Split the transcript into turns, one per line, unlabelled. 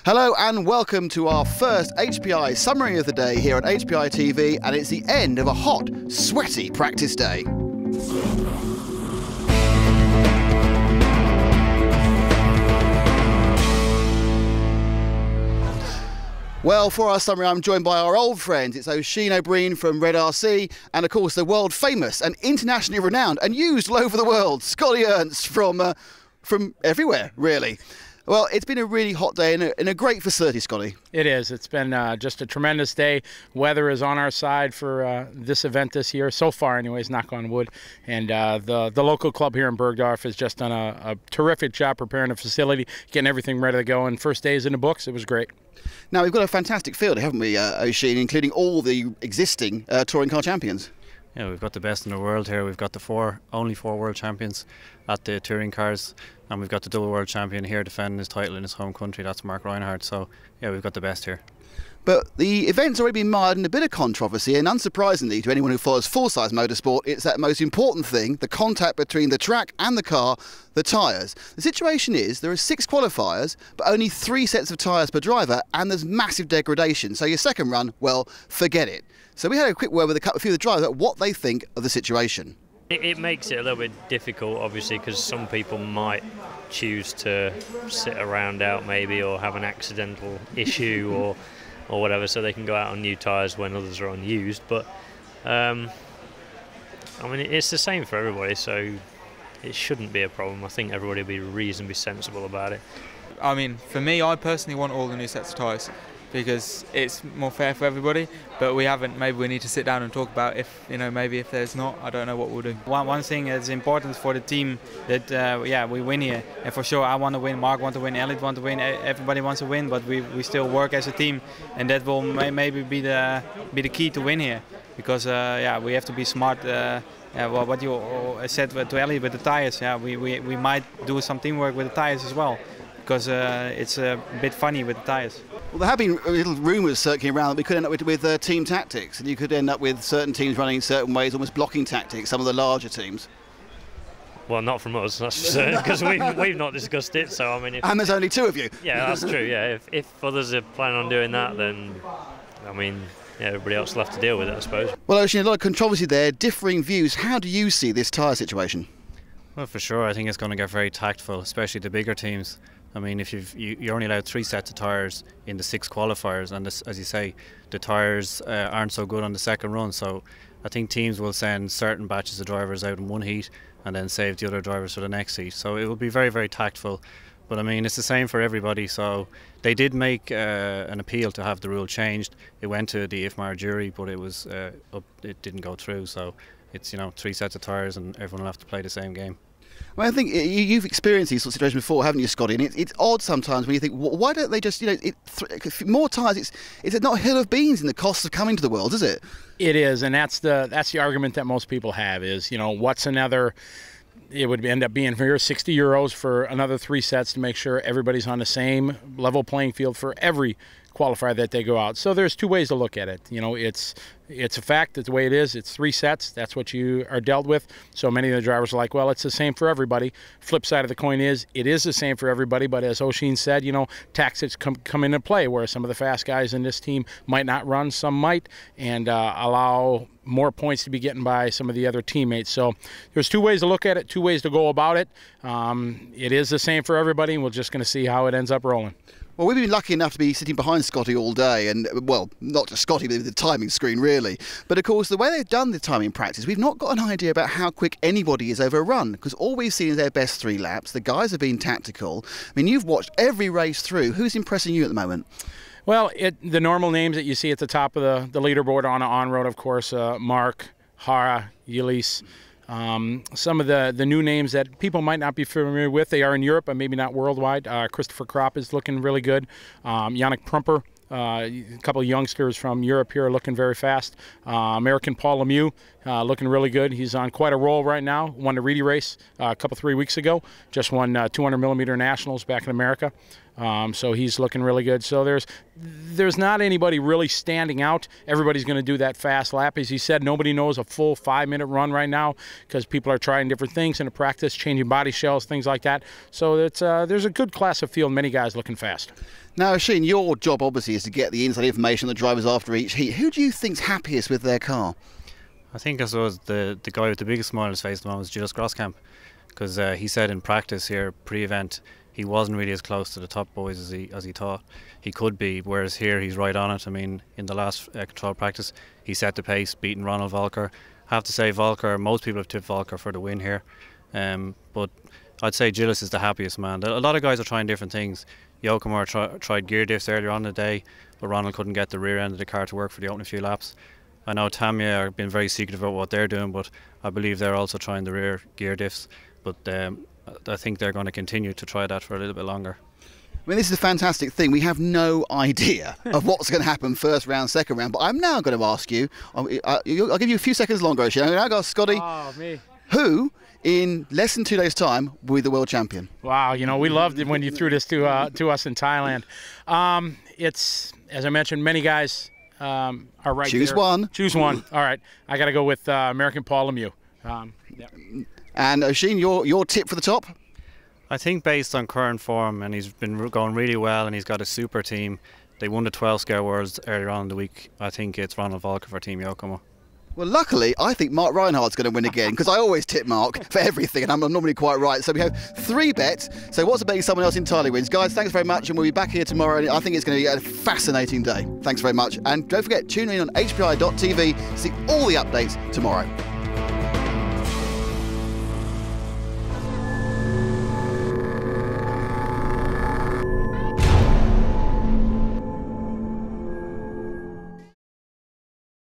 Hello and welcome to our first HPI summary of the day here on HPI TV, and it's the end of a hot, sweaty practice day. Well, for our summary, I'm joined by our old friends. It's Oisin O'Brien from Red RC, and of course the world famous and internationally renowned and used all over the world, Scotty ERNST from everywhere, really. Well, it's been a really hot day in a great facility, Scotty.
It is. It's been just a tremendous day. Weather is on our side for this event this year, so far anyways, knock on wood. And the local club here in Bergdorf has just done a terrific job preparing the facility, getting everything ready to go. And first day is in the books. It was great.
Now, we've got a fantastic field, haven't we, Oisin, including all the existing touring car champions.
Yeah, we've got the best in the world here. We've got the only four world champions at the touring cars, and we've got the double world champion here defending his title in his home country. That's Mark Reinhardt. So yeah, we've got the best here.
But the event's already been mired in a bit of controversy, and unsurprisingly to anyone who follows full-size motorsport, it's that most important thing, the contact between the track and the car, the tyres. The situation is there are 6 qualifiers, but only 3 sets of tyres per driver, and there's massive degradation. So your second run, well, forget it. So we had a quick word with a few of the drivers about what they think of the situation.
It makes it a little bit difficult, obviously, because some people might choose to sit around out maybe, or have an accidental issue or whatever, so they can go out on new tyres when others are on used. But I mean, it's the same for everybody, so it shouldn't be a problem. I think everybody will be reasonably sensible about it.
I mean, for me, I personally want all the new sets of tyres, because it's more fair for everybody, but we haven't. Maybe we need to sit down and talk about if, you know, maybe if there's not, I don't know what we'll do.
One thing that's important for the team that, yeah, we win here. And for sure, I want to win, Mark wants to win, Elliott wants to win, everybody wants to win, but we still work as a team, and that will maybe be the key to win here. Because, yeah, we have to be smart. Yeah, well, what you said to Elliott with the tyres, yeah, we might do some teamwork with the tyres as well, because it's a bit funny with the tyres.
Well, there have been little rumours circling around that we could end up with team tactics, and you could end up with certain teams running in certain ways, almost blocking tactics, some of the larger teams.
Well, not from us, that's for certain, because we've not discussed it. So I mean,
and there's only 2 of you.
Yeah, that's true. Yeah, if others are planning on doing that, then I mean, yeah, everybody else will have to deal with it, I suppose. Well,
Oisin, a lot of controversy there, differing views. How do you see this tyre situation?
Well, for sure, I think it's going to get very tactful, especially the bigger teams. I mean, if you're only allowed 3 sets of tyres in the 6 qualifiers, and this, as you say, the tyres aren't so good on the second run. So I think teams will send certain batches of drivers out in one heat and then save the other drivers for the next heat. So it will be very, very tactful. But I mean, it's the same for everybody. So they did make an appeal to have the rule changed. It went to the IFMAR jury, but it didn't go through. So it's, you know, 3 sets of tyres and everyone will have to play the same game.
Well, I think you've experienced these sorts of situations before, haven't you, Scotty? And it's odd sometimes when you think, why don't they just, you know, more tyres? It's not a hill of beans in the cost of coming to the world, is it?
It is, and that's the argument that most people have is, you know, what's another? It would end up being here €60 for another 3 sets to make sure everybody's on the same level playing field for every qualifier that they go out. So there's 2 ways to look at it. You know, it's a fact that the way it is, it's 3 sets. That's what you are dealt with. So many of the drivers are like, well, it's the same for everybody. Flip side of the coin is, it is the same for everybody, but as Oisin said, you know, tactics come into play where some of the fast guys in this team might not run, some might, and allow more points to be getting by some of the other teammates. So there's 2 ways to look at it, 2 ways to go about it. It is the same for everybody, and we're just going to see how it ends up rolling.
Well, we've been lucky enough to be sitting behind Scotty all day, and, well, not just Scotty, but the timing screen, really. But, of course, the way they've done the timing practice, we've not got an idea about how quick anybody is over a run, because all we've seen is their best 3 laps. The guys have been tactical. I mean, you've watched every race through. Who's impressing you at the moment?
Well, the normal names that you see at the top of the leaderboard on road, of course, Mark, Hara, Yillis. Some of the new names that people might not be familiar with, they are in Europe, but maybe not worldwide. Christopher Kropp is looking really good. Yannick Prumper, a couple of youngsters from Europe here are looking very fast. American Paul Lemieux looking really good. He's on quite a roll right now. Won the Reedy race a couple 3 weeks ago. Just won 200mm nationals back in America. So he's looking really good. So there's not anybody really standing out. Everybody's going to do that fast lap. As he said, nobody knows a full 5-minute run right now because people are trying different things in the practice, changing body shells, things like that. So there's a good class of field, many guys looking fast.
Now, Oisin, your job obviously is to get the inside information on the drivers after each heat. Who do you think's happiest with their car?
I think I suppose the guy with the biggest smile on his face at the moment was just GROSKAMP, because he said in practice here pre-event he wasn't really as close to the top boys as he thought he could be, whereas here he's right on it. I mean, in the last control practice he set the pace, beating Ronald Volker. I have to say Volker, most people have tipped Volker for the win here, but I'd say Gilles is the happiest man. A lot of guys are trying different things. Joachim tried gear diffs earlier on in the day, but Ronald couldn't get the rear end of the car to work for the opening few laps. I know Tamiya are being very secretive about what they're doing, but I believe they're also trying the rear gear diffs. But I think they're going to continue to try that for a little bit longer.
I mean, this is a fantastic thing. We have no idea of what's going to happen first round, second round. But I'm now going to ask you, I'll give you a few seconds longer, Oisin. I'm going to ask Scotty, who in less than 2 days' time will be the world champion?
Wow, you know, we loved it when you threw this to us in Thailand. It's, as I mentioned, many guys are right there.
Choose one.
Choose one. All right. I got to go with American Paul Lemieux. Yeah.
And Oisin, your tip for the top?
I think based on current form, and he's been going really well, and he's got a super team. They won the 12 Scare Worlds earlier on in the week. I think it's Ronald Volker for Team Yokomo. Well,
luckily, I think Mark Reinhardt's going to win again, because I always tip Mark for everything, and I'm normally quite right. So we have 3 bets. So what's betting someone else entirely wins? Guys, thanks very much, and we'll be back here tomorrow. And I think it's going to be a fascinating day. Thanks very much. And don't forget, tune in on hpi.tv to see all the updates tomorrow.